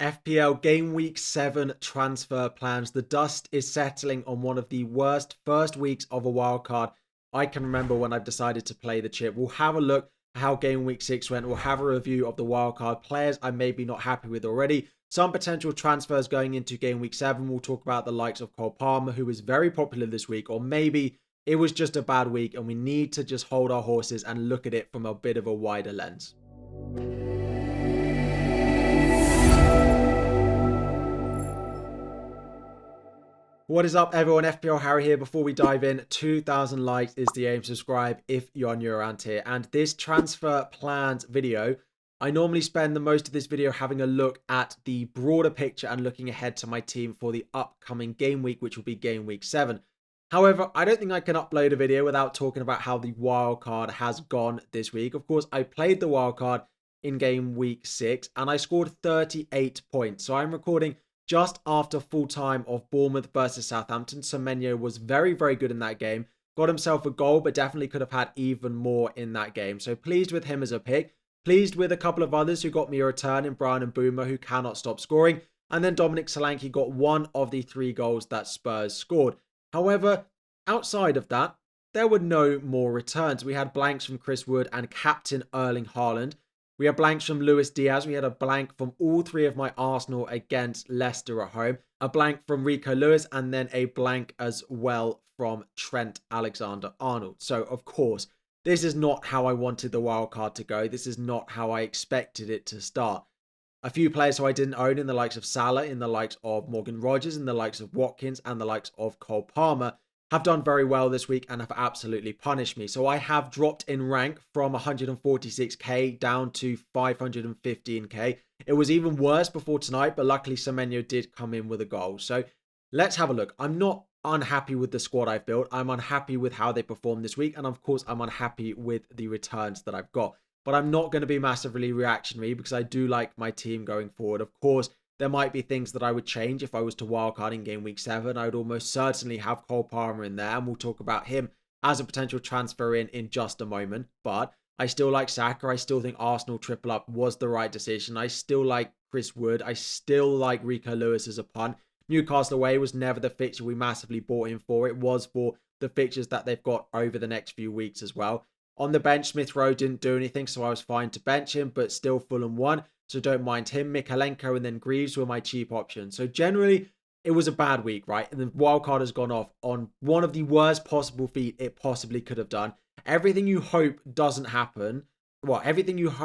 FPL Game Week 7 transfer plans. The dust is settling on one of the worst first weeks of a wildcard I can remember when I've decided to play the chip. We'll have a look at how Game Week 6 went. We'll have a review of the wildcard players I'm maybe not happy with already. Some potential transfers going into Game Week 7. We'll talk about the likes of Cole Palmer, who was very popular this week, or maybe it was just a bad week and we need to just hold our horses and look at it from a bit of a wider lens. What is up, everyone? FPL Harry here. Before we dive in, 2,000 likes is the aim. Subscribe if you're new around here. And this transfer plans video, I normally spend the most of this video having a look at the broader picture and looking ahead to my team for the upcoming game week, which will be Game Week 7. However, I don't think I can upload a video without talking about how the wildcard has gone this week. Of course, I played the wildcard in Game Week 6 and I scored 38 points. So I'm recording just after full time of Bournemouth versus Southampton. Semenyo was very, very good in that game. Got himself a goal, but definitely could have had even more in that game. So pleased with him as a pick. Pleased with a couple of others who got me a return in Brian and Boomer, who cannot stop scoring. And then Dominic Solanke got one of the 3 goals that Spurs scored. However, outside of that, there were no more returns. We had blanks from Chris Wood and captain Erling Haaland. We had blanks from Luis Diaz. We had a blank from all 3 of my Arsenal against Leicester at home. A blank from Rico Lewis, and then a blank as well from Trent Alexander-Arnold. So, of course, this is not how I wanted the wildcard to go. This is not how I expected it to start. A few players who I didn't own in the likes of Salah, in the likes of Morgan Rogers, in the likes of Watkins, and the likes of Cole Palmer have done very well this week and have absolutely punished me. So I have dropped in rank from 146k down to 515k. It was even worse before tonight, but luckily Semenyo did come in with a goal. So let's have a look. I'm not unhappy with the squad I've built. I'm unhappy with how they performed this week. And of course, I'm unhappy with the returns that I've got. But I'm not going to be massively reactionary because I do like my team going forward. Of course, there might be things that I would change if I was to wildcard in Game Week 7. I would almost certainly have Cole Palmer in there, and we'll talk about him as a potential transfer in just a moment. But I still like Saka. I still think Arsenal triple up was the right decision. I still like Chris Wood. I still like Rico Lewis as a punt. Newcastle away was never the fixture we massively bought him for. It was for the fixtures that they've got over the next few weeks as well. On the bench, Smith Rowe didn't do anything, so I was fine to bench him, but still Fulham won. So don't mind him. Mikalenko and then Greaves were my cheap options. So generally, it was a bad week, right? And the wildcard has gone off on one of the worst possible feet it possibly could have done. Everything you hope doesn't happen. Well,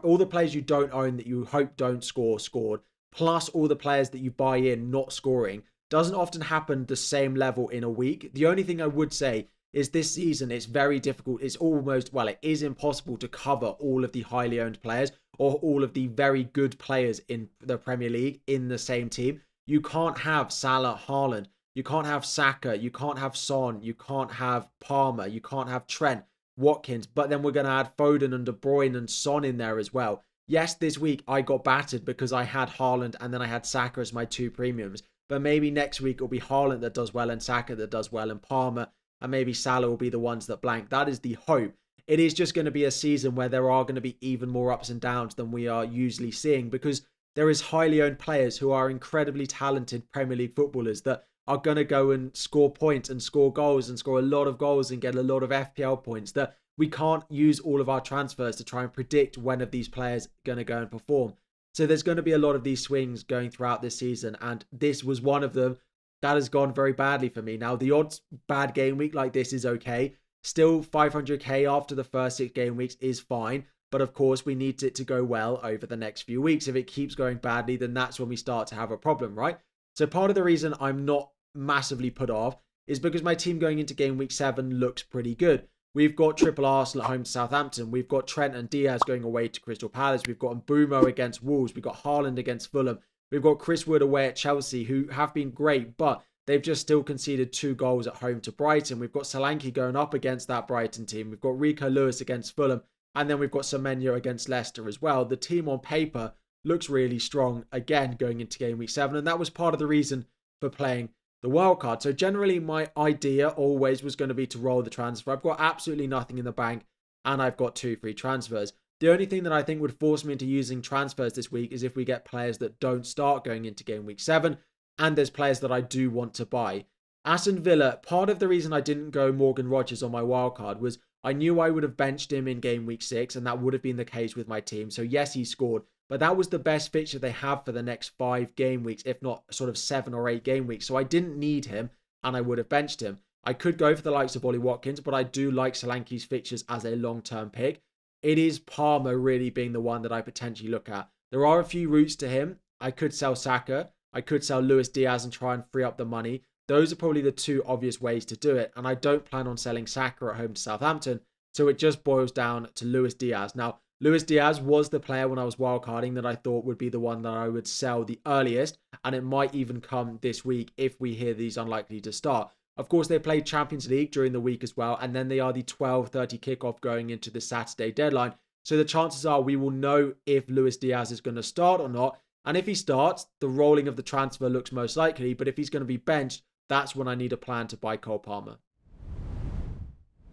all the players you don't own that you hope don't score, scored. Plus all the players that you buy in not scoring. Doesn't often happen the same level in a week. The only thing I would say is this season, it's very difficult. It's almost, well, it is impossible to cover all of the highly owned players or all of the very good players in the Premier League in the same team. You can't have Salah, Haaland. You can't have Saka. You can't have Son. You can't have Palmer. You can't have Trent, Watkins. But then we're going to add Foden and De Bruyne and Son in there as well. Yes, this week I got battered because I had Haaland and then I had Saka as my 2 premiums. But maybe next week it'll be Haaland that does well and Saka that does well and Palmer. And maybe Salah will be the ones that blank. That is the hope. It is just going to be a season where there are going to be even more ups and downs than we are usually seeing, because there is highly owned players who are incredibly talented Premier League footballers that are going to go and score points and score goals and score a lot of goals and get a lot of FPL points, that we can't use all of our transfers to try and predict when of these players are going to go and perform. So there's going to be a lot of these swings going throughout this season, and this was one of them. That has gone very badly for me. Now, the odds bad game week like this is okay. Still 500k after the first 6 game weeks is fine. But of course, we need it to go well over the next few weeks. If it keeps going badly, then that's when we start to have a problem, right? So part of the reason I'm not massively put off is because my team going into game week 7 looks pretty good. We've got triple Arsenal at home to Southampton. We've got Trent and Diaz going away to Crystal Palace. We've got Mbeumo against Wolves. We've got Haaland against Fulham. We've got Chris Wood away at Chelsea, who have been great, but they've just still conceded 2 goals at home to Brighton. We've got Solanke going up against that Brighton team. We've got Rico Lewis against Fulham. And then we've got Semenyo against Leicester as well. The team on paper looks really strong, again, going into game week 7. And that was part of the reason for playing the wildcard. So generally, my idea always was going to be to roll the transfer. I've got absolutely nothing in the bank and I've got 2 free transfers. The only thing that I think would force me into using transfers this week is if we get players that don't start going into game week 7, and there's players that I do want to buy. Aston Villa, part of the reason I didn't go Morgan Rogers on my wildcard was I knew I would have benched him in game week 6, and that would have been the case with my team. So yes, he scored, but that was the best fixture they have for the next 5 game weeks, if not sort of 7 or 8 game weeks. So I didn't need him, and I would have benched him. I could go for the likes of Ollie Watkins, but I do like Solanke's fixtures as a long-term pick. It is Palmer really being the one that I potentially look at. There are a few routes to him. I could sell Saka. I could sell Luis Diaz and try and free up the money. Those are probably the 2 obvious ways to do it. And I don't plan on selling Saka at home to Southampton. So it just boils down to Luis Diaz. Now, Luis Diaz was the player when I was wildcarding that I thought would be the one that I would sell the earliest. And it might even come this week if we hear these unlikely to start. Of course, they played Champions League during the week as well, and then they are the 12:30 kickoff going into the Saturday deadline. So the chances are we will know if Luis Diaz is going to start or not. And if he starts, the rolling of the transfer looks most likely. But if he's going to be benched, that's when I need a plan to buy Cole Palmer.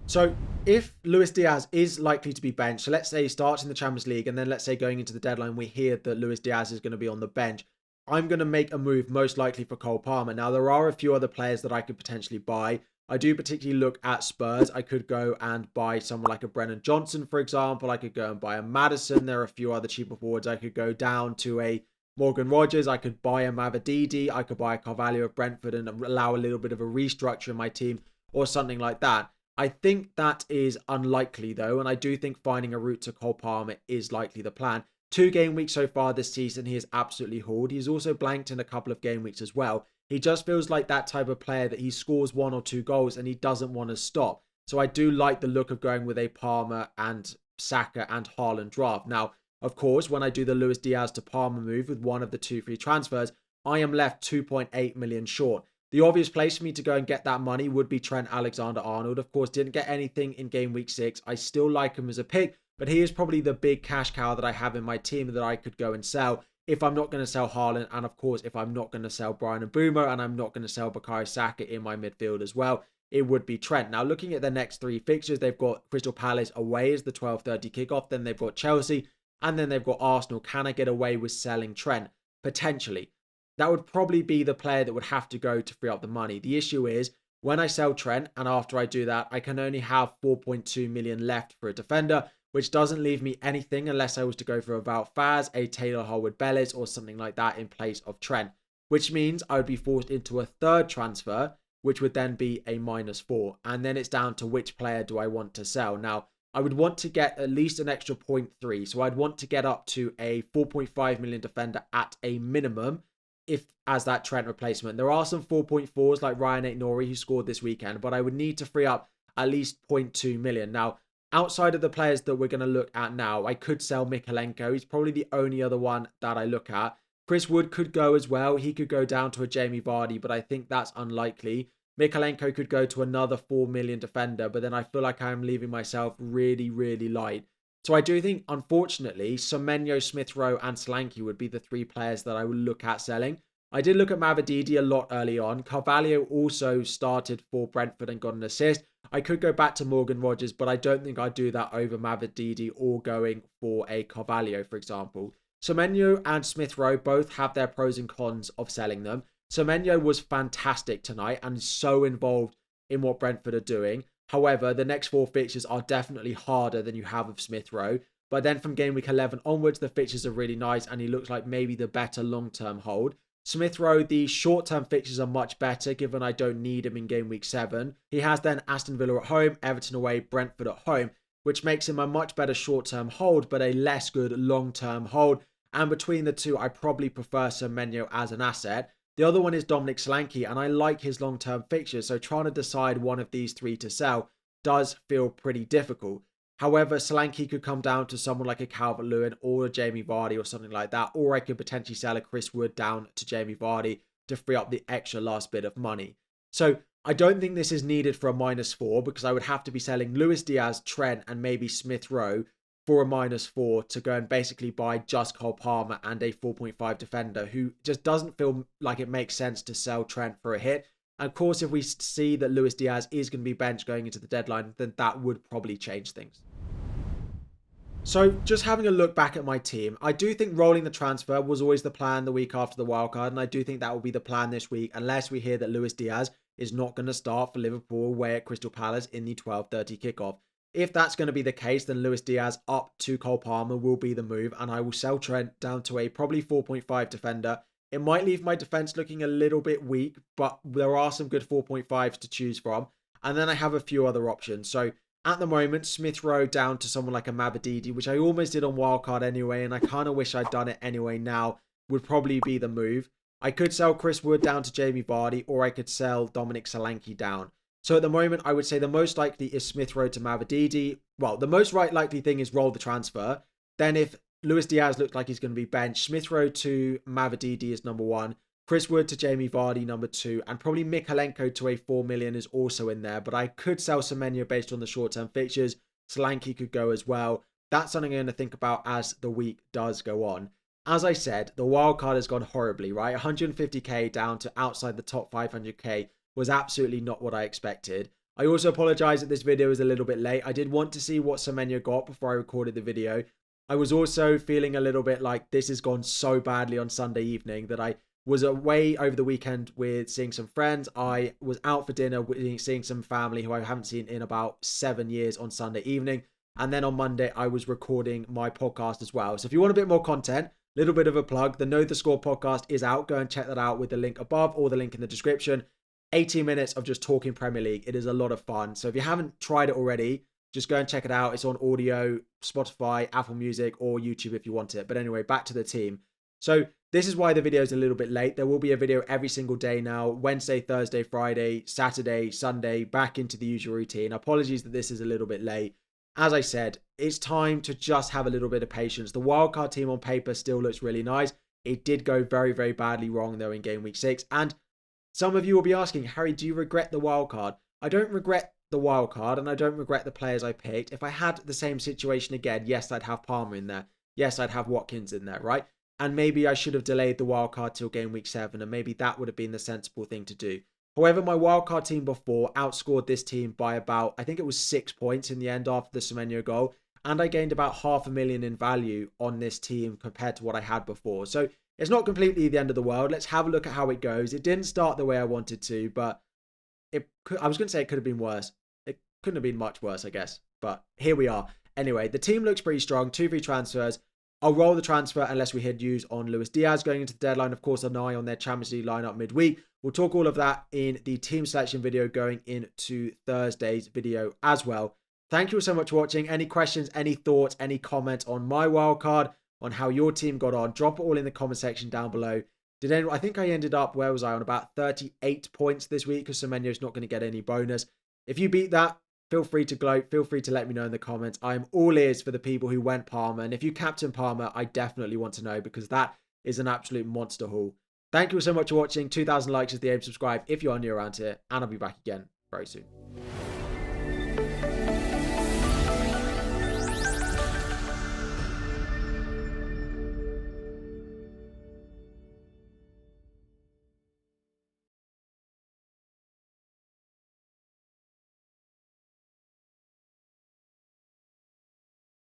So if Luis Diaz is likely to be benched, so let's say he starts in the Champions League, and then let's say going into the deadline, we hear that Luis Diaz is going to be on the bench. I'm going to make a move most likely for Cole Palmer. Now, there are a few other players that I could potentially buy. I do particularly look at Spurs. I could go and buy someone like a Brennan Johnson, for example. I could go and buy a Maddison. There are a few other cheaper forwards. I could go down to a Morgan Rogers. I could buy a Mavididi. I could buy a Carvalho of Brentford and allow a little bit of a restructure in my team or something like that. I think that is unlikely, though, and I do think finding a route to Cole Palmer is likely the plan. 2 game weeks so far this season, he has absolutely hauled. He's also blanked in a couple of game weeks as well. He just feels like that type of player that he scores 1 or 2 goals and he doesn't want to stop. So I do like the look of going with a Palmer and Saka and Haaland draft. Now, of course, when I do the Luis Diaz to Palmer move with one of the 2 free transfers, I am left 2.8 million short. The obvious place for me to go and get that money would be Trent Alexander-Arnold. Of course, didn't get anything in game week 6. I still like him as a pick, but he is probably the big cash cow that I have in my team that I could go and sell if I'm not going to sell Haaland. And of course, if I'm not going to sell Brian Mbeumo and I'm not going to sell Bukayo Saka in my midfield as well, it would be Trent. Now, looking at the next 3 fixtures, they've got Crystal Palace away as the 12:30 kickoff. Then they've got Chelsea and then they've got Arsenal. Can I get away with selling Trent? Potentially. That would probably be the player that would have to go to free up the money. The issue is when I sell Trent and after I do that, I can only have 4.2 million left for a defender, which doesn't leave me anything unless I was to go for a Wout Faes, a Taylor Harwood-Bellis or something like that in place of Trent, which means I would be forced into a third transfer, which would then be a -4. And then it's down to which player do I want to sell. Now, I would want to get at least an extra 0.3. So I'd want to get up to a 4.5 million defender at a minimum if as that Trent replacement. There are some 4.4s like Ryan Aït-Nouri who scored this weekend, but I would need to free up at least 0.2 million. Now, outside of the players that we're going to look at now, I could sell Mykolenko. He's probably the only other one that I look at. Chris Wood could go as well. He could go down to a Jamie Vardy, but I think that's unlikely. Mykolenko could go to another 4 million defender, but then I feel like I'm leaving myself really, really light. So I do think, unfortunately, Semenyo, Smith Rowe and Solanke would be the 3 players that I would look at selling. I did look at Mavididi a lot early on. Carvalho also started for Brentford and got an assist. I could go back to Morgan Rogers, but I don't think I'd do that over Mavididi or going for a Carvalho, for example. Semenyo and Smith Rowe both have their pros and cons of selling them. Semenyo was fantastic tonight and so involved in what Brentford are doing. However, the next 4 fixtures are definitely harder than you have of Smith Rowe. But then from game week 11 onwards, the fixtures are really nice and he looks like maybe the better long-term hold. Smith Rowe, the short-term fixtures are much better given I don't need him in game week 7. He has then Aston Villa at home, Everton away, Brentford at home, which makes him a much better short-term hold, but a less good long-term hold. And between the 2, I probably prefer Semenyo as an asset. The other one is Dominic Solanke, and I like his long-term fixtures, so trying to decide one of these 3 to sell does feel pretty difficult. However, Solanke could come down to someone like a Calvert-Lewin or a Jamie Vardy or something like that, or I could potentially sell a Chris Wood down to Jamie Vardy to free up the extra last bit of money. So I don't think this is needed for a -4 because I would have to be selling Luis Diaz, Trent, and maybe Smith Rowe for a -4 to go and basically buy just Cole Palmer and a 4.5 defender who just doesn't feel like it makes sense to sell Trent for a hit. And of course, if we see that Luis Diaz is going to be benched going into the deadline, then that would probably change things. So just having a look back at my team, I do think rolling the transfer was always the plan the week after the wildcard, and I do think that will be the plan this week, unless we hear that Luis Diaz is not going to start for Liverpool away at Crystal Palace in the 12:30 kickoff. If that's going to be the case, then Luis Diaz up to Cole Palmer will be the move, and I will sell Trent down to a probably 4.5 defender. It might leave my defense looking a little bit weak, but there are some good 4.5s to choose from. And then I have a few other options. So at the moment, Smith Rowe down to someone like a Mavadidi, which I almost did on wildcard anyway, and I kind of wish I'd done it anyway now, would probably be the move. I could sell Chris Wood down to Jamie Vardy, or I could sell Dominic Solanke down. So at the moment, I would say the most likely is Smith Rowe to Mavadidi. Well, the most likely thing is roll the transfer. Then if Luis Diaz looks like he's going to be benched, Smith Rowe to Mavadidi is number one. Chris Wood to Jamie Vardy, number two, and probably Mikalenko to a 4 million is also in there. But I could sell Semenyo based on the short-term fixtures. Solanke could go as well. That's something I'm going to think about as the week does go on. As I said, the wildcard has gone horribly, right? 150k down to outside the top 500k was absolutely not what I expected. I also apologize that this video is a little bit late. I did want to see what Semenyo got before I recorded the video. I was also feeling a little bit like this has gone so badly on Sunday evening that I was away over the weekend with seeing some friends. I was out for dinner with seeing some family who I haven't seen in about 7 years on Sunday evening. And then on Monday, I was recording my podcast as well. So if you want a bit more content, little bit of a plug, the Know the Score podcast is out. Go and check that out with the link above or the link in the description. 18 minutes of just talking Premier League. It is a lot of fun. So if you haven't tried it already, just go and check it out. It's on audio, Spotify, Apple Music, or YouTube if you want it. But anyway, back to the team. So this is why the video is a little bit late. There will be a video every single day now. Wednesday, Thursday, Friday, Saturday, Sunday, back into the usual routine. Apologies that this is a little bit late. As I said, it's time to just have a little bit of patience. The wildcard team on paper still looks really nice. It did go very, very badly wrong though in game week 6. And some of you will be asking, Harry, do you regret the wildcard? I don't regret the wildcard and I don't regret the players I picked. If I had the same situation again, yes, I'd have Palmer in there. Yes, I'd have Watkins in there, right? And maybe I should have delayed the wildcard till game week 7, and maybe that would have been the sensible thing to do. However, my wildcard team before outscored this team by about, I think it was 6 points in the end after the Semenyo goal, and I gained about 500,000 in value on this team compared to what I had before. So it's not completely the end of the world. Let's have a look at how it goes. It didn't start the way I wanted to, but I was going to say it could have been worse. It couldn't have been much worse, I guess. But here we are. Anyway, the team looks pretty strong. 2 free transfers. I'll roll the transfer unless we hit news on Luis Diaz going into the deadline. Of course, an eye on their Champions League lineup midweek. We'll talk all of that in the team selection video going into Thursday's video as well. Thank you all so much for watching. Any questions, any thoughts, any comments on my wildcard, on how your team got on, drop it all in the comment section down below. I think I ended up, where was I, on about 38 points this week because Semenyo's not going to get any bonus. If you beat that, feel free to gloat. Feel free to let me know in the comments. I am all ears for the people who went Palmer. And if you captain Palmer, I definitely want to know because that is an absolute monster haul. Thank you all so much for watching. 2,000 likes is the aim. Subscribe if you are new around here. And I'll be back again very soon.